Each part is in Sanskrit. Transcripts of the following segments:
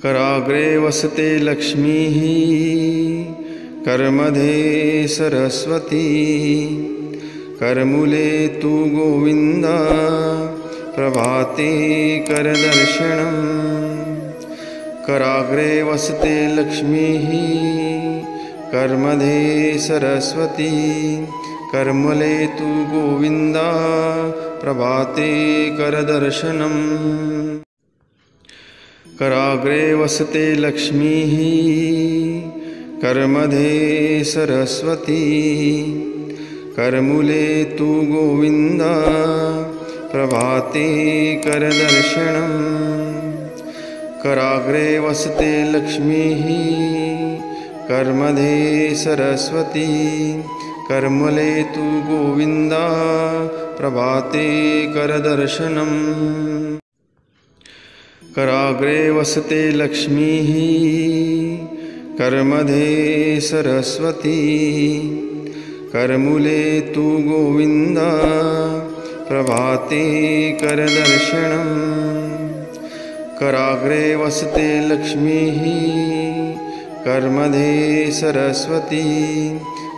कराग्रे वसते लक्ष्मीः करमध्ये सरस्वती करमूले तु गोविन्द प्रभाते करदर्शनम् कराग्रे वसते लक्ष्मीः करमध्ये सरस्वती करमूले तु गोविन्द प्रभाते करदर्शनम् कराग्रे वसते लक्ष्मीः करमध्ये सरस्वती करमूले तु गोविन्द प्रभाते करदर्शनम् कराग्रे वसते लक्ष्मीः करमध्ये सरस्वती करमूले तु गोविन्द प्रभाते करदर्शनम् कराग्रे वसते लक्ष्मीः करमध्ये सरस्वती करमूले तु गोविन्द प्रभाते करदर्शनम् कराग्रे वसते लक्ष्मीः करमध्ये सरस्वती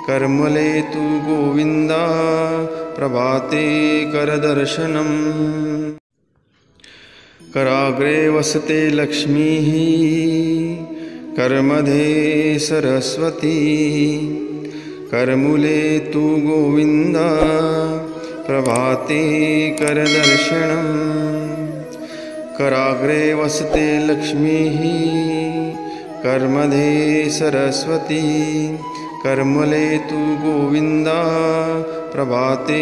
करमूले तु गोविन्द प्रभाते करदर्शनम् कराग्रे वसते लक्ष्मीः करमध्ये सरस्वती करमूले तु गोविन्द प्रभाते करदर्शनम् कराग्रे वसते लक्ष्मीः करमध्ये सरस्वती करमूले तु गोविन्द प्रभाते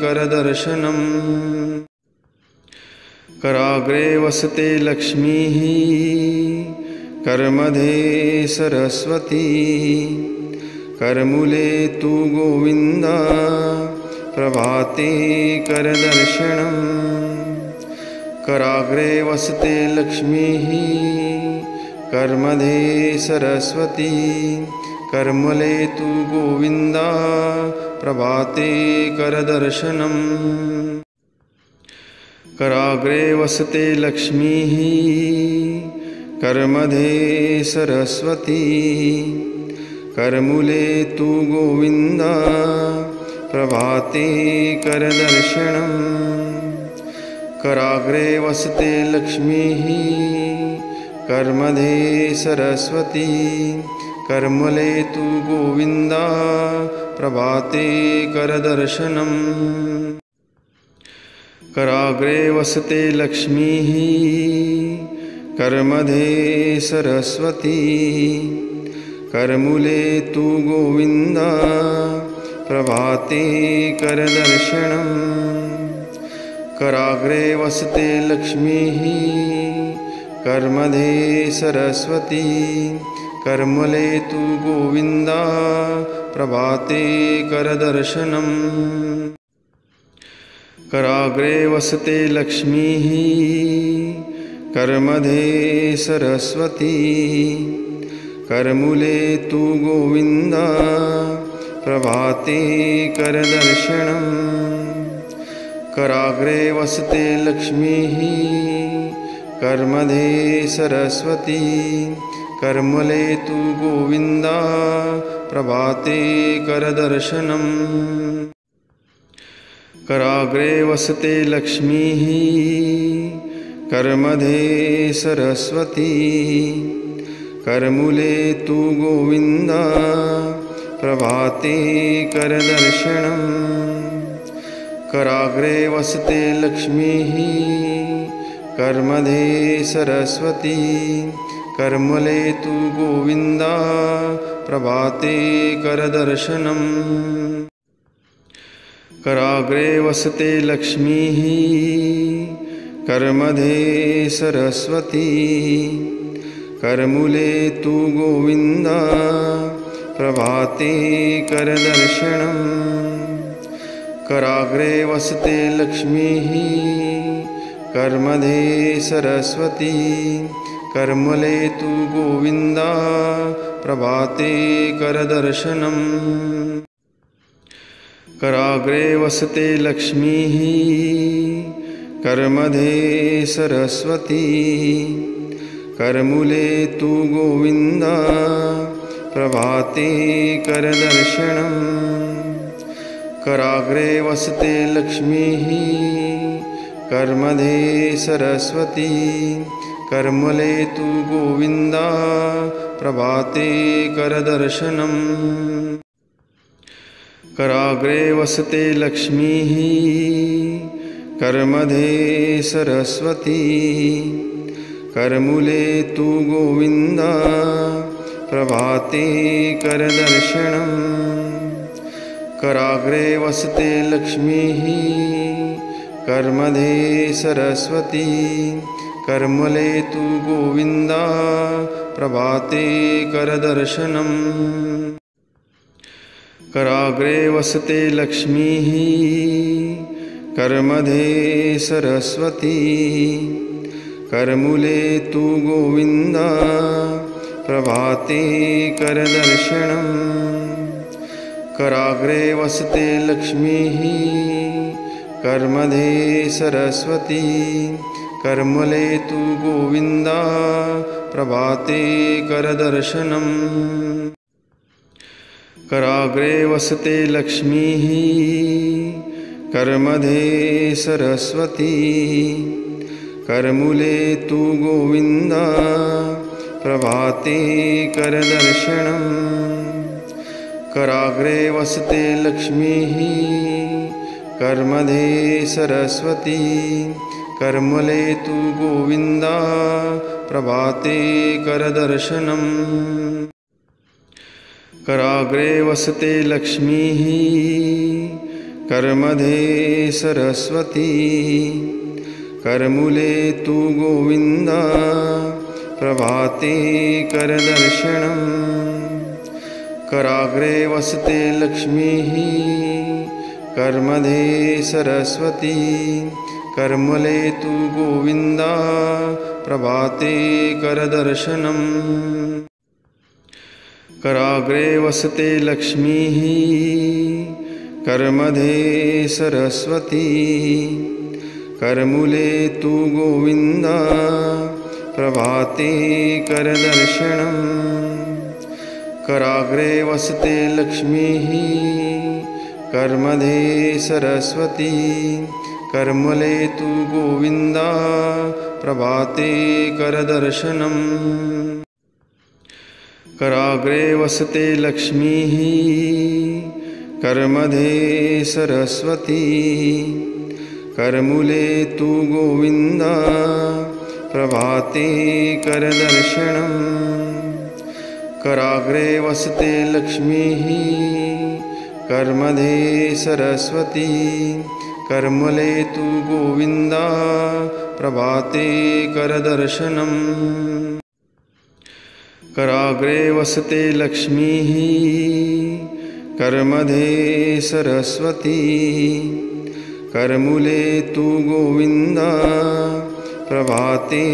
करदर्शनम् कराग्रे वसते लक्ष्मीः करमध्ये सरस्वती करमूले तु गोविन्द प्रभाते करदर्शनम् कराग्रे वसते लक्ष्मीः करमध्ये सरस्वती करमूले तु गोविन्द प्रभाते करदर्शनम् कराग्रे वसते लक्ष्मीः करमध्ये सरस्वती करमूले तु गोविन्द प्रभाते करदर्शनम् कराग्रे वसते लक्ष्मीः करमध्ये सरस्वती करमूले तु गोविन्द प्रभाते करदर्शनम् कराग्रे वसते लक्ष्मीः करमध्ये सरस्वती करमूले तु गोविन्द प्रभाते करदर्शनम् कराग्रे वसते लक्ष्मीः करमध्ये सरस्वती करमूले तु गोविन्द प्रभाते करदर्शनम् कराग्रे वसते लक्ष्मीः करमध्ये सरस्वती करमूले तु गोविन्द प्रभाते करदर्शनम् कराग्रे वसते लक्ष्मीः करमध्ये सरस्वती करमूले तु गोविन्द प्रभाते करदर्शनम् कराग्रे वसते लक्ष्मीः करमध्ये सरस्वती करमूले तु गोविन्द प्रभाते करदर्शनम् कराग्रे वसते लक्ष्मीः करमध्ये सरस्वती करमूले तु गोविन्द प्रभाते करदर्शनम् कराग्रे वसते लक्ष्मीः करमध्ये सरस्वती करमूले तु गोविन्द प्रभाते करदर्शनम् कराग्रे वसते लक्ष्मीः करमध्ये सरस्वती करमूले तु गोविन्द प्रभाते करदर्शनम् कराग्रे वसते लक्ष्मीः करमध्ये सरस्वती करमूले तु गोविन्द प्रभाते करदर्शनम् कराग्रे वसते लक्ष्मीः करमध्ये सरस्वती करमूले तु गोविन्द प्रभाते करदर्शनम् कराग्रे वसते लक्ष्मीः करमध्ये सरस्वती करमूले तु गोविन्द प्रभाते करदर्शनम् कराग्रे वसते लक्ष्मीः करमध्ये सरस्वती करमूले तु गोविन्द प्रभाते करदर्शनम् कराग्रे वसते लक्ष्मीः करमध्ये सरस्वती करमूले तु गोविन्द प्रभाते करदर्शनम् कराग्रे वसते लक्ष्मीः करमध्ये सरस्वती करमूले तु गोविन्द प्रभाते करदर्शनम् कराग्रे वसते लक्ष्मीः करमध्ये सरस्वती करमूले तु गोविन्द प्रभाते करदर्शनम् कराग्रे वसते लक्ष्मीः करमध्ये सरस्वती करमूले तु गोविन्द प्रभाते करदर्शनम् कराग्रे वसते लक्ष्मीः करमध्ये सरस्वती करमूले तु गोविन्द प्रभाते करदर्शनम् कराग्रे वसते लक्ष्मीः करमध्ये सरस्वती करमूले तु गोविन्द प्रभाते करदर्शनम् कराग्रे वसते लक्ष्मीः करमध्ये सरस्वती करमूले तु गोविन्द प्रभाते करदर्शनम् कराग्रे वसते लक्ष्मीः करमध्ये सरस्वती करमूले तु गोविन्द प्रभाते करदर्शनम् कराग्रे वसते लक्ष्मीः करमध्ये सरस्वती करमूले तु गोविन्द प्रभाते करदर्शनम् कराग्रे वसते लक्ष्मीः करमध्ये सरस्वती करमूले तु गोविन्द प्रभाते करदर्शनम् कराग्रे वसते लक्ष्मीः करमध्ये सरस्वती करमूले तु गोविन्द प्रभाते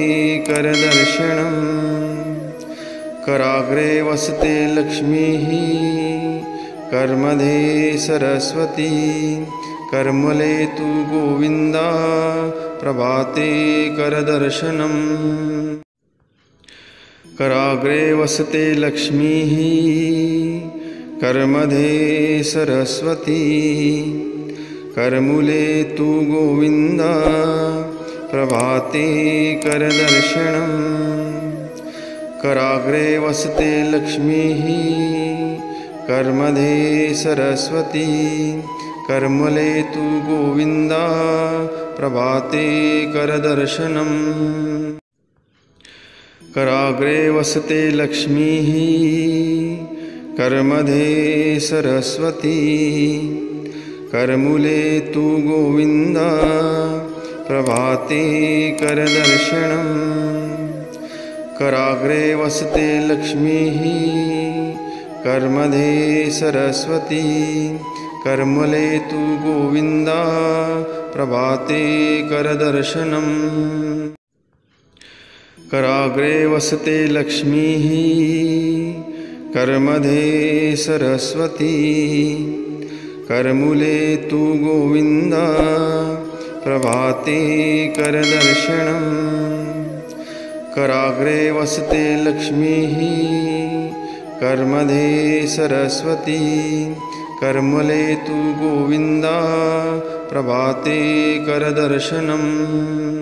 करदर्शनम् कराग्रे वसते लक्ष्मीः करमध्ये सरस्वती करमूले तु गोविन्द प्रभाते करदर्शनम् कराग्रे वसते लक्ष्मीः करमध्ये सरस्वती करमूले तु गोविन्द प्रभाते करदर्शनम् कराग्रे वसते लक्ष्मीः करमध्ये सरस्वती करमूले तु गोविन्द प्रभाते करदर्शनम् कराग्रे वसते लक्ष्मीः करमध्ये सरस्वती करमूले तु गोविन्द प्रभाते करदर्शनम् कराग्रे वसते लक्ष्मीः करमध्ये सरस्वती करमूले तु गोविन्द प्रभाते करदर्शनम् कराग्रे वसते लक्ष्मीः करमध्ये सरस्वती करमूले तु गोविन्द प्रभाते करदर्शनम् कराग्रे वसते लक्ष्मीः कर्मधे सरस्वती कर्मले तु गोविन्दा प्रभाते करदर्शनम्।